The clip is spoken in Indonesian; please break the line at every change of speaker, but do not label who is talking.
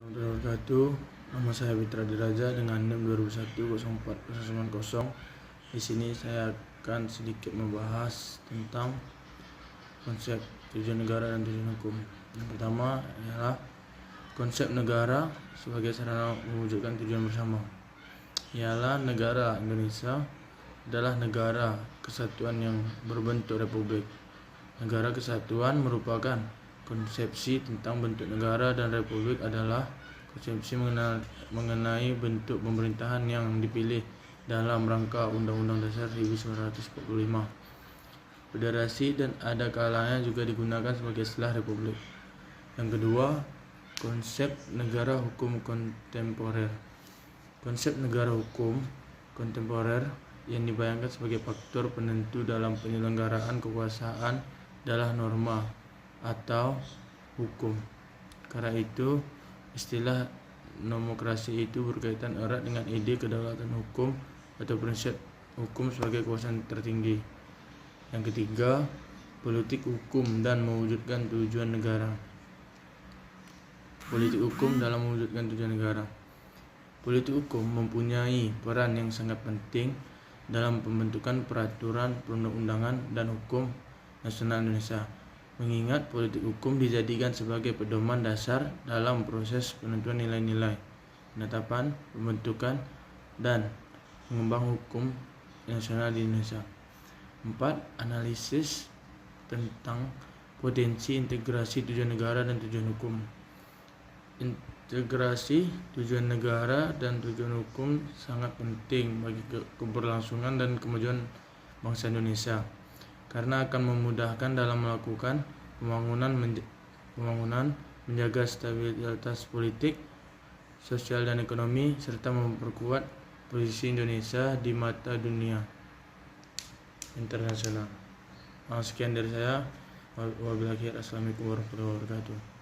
Wabarakatuh. Nama saya Fitra Diraja dengan NIM 20210490. Di sini saya akan sedikit membahas tentang konsep tujuan negara dan tujuan hukum. Yang pertama ialah konsep negara sebagai sarana mewujudkan tujuan bersama. Ialah negara Indonesia adalah negara kesatuan yang berbentuk republik. Negara kesatuan merupakan konsepsi tentang bentuk negara, dan republik adalah konsepsi mengenai bentuk pemerintahan yang dipilih dalam rangka Undang-Undang Dasar 1945. Federasi dan ada kalanya juga digunakan sebagai istilah republik. Yang kedua, konsep negara hukum kontemporer. Konsep negara hukum kontemporer yang dibayangkan sebagai faktor penentu dalam penyelenggaraan kekuasaan adalah norma atau hukum. Karena itu, istilah demokrasi itu berkaitan erat dengan ide kedaulatan hukum atau prinsip hukum sebagai kekuasaan tertinggi. Yang ketiga, politik hukum dan mewujudkan tujuan negara. Politik hukum dalam mewujudkan tujuan negara. Politik hukum mempunyai peran yang sangat penting dalam pembentukan peraturan perundang-undangan dan hukum nasional Indonesia, mengingat politik hukum dijadikan sebagai pedoman dasar dalam proses penentuan nilai-nilai, penetapan, pembentukan, dan mengembang hukum nasional di Indonesia. 4. Analisis tentang potensi integrasi tujuan negara dan tujuan hukum. Integrasi tujuan negara dan tujuan hukum sangat penting bagi keberlangsungan dan kemajuan bangsa Indonesia, karena akan memudahkan dalam melakukan pembangunan, menjaga stabilitas politik, sosial dan ekonomi, serta memperkuat posisi Indonesia di mata dunia internasional. Sekian dari saya. Wabillahi taufiq. Assalamualaikum warahmatullahi wabarakatuh.